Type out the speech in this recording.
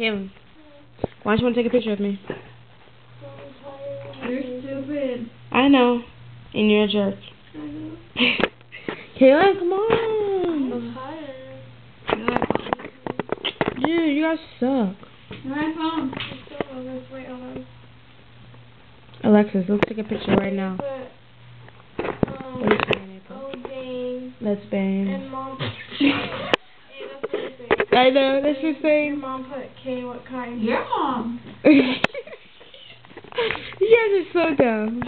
Kaylin, why don't you want to take a picture of me? You're stupid. I know. And you're a jerk. I know. Kaylin, come on. I'm tired. Dude, you guys suck. My phone. Wait, hold on. Alexis, let's take a picture right now. What are you saying, April? Oh, dang. Let's bang. And Mom. Hey, that's what you're saying. I know, that's your Your saying. mom put K, what kind? Your mom. You guys are so dumb.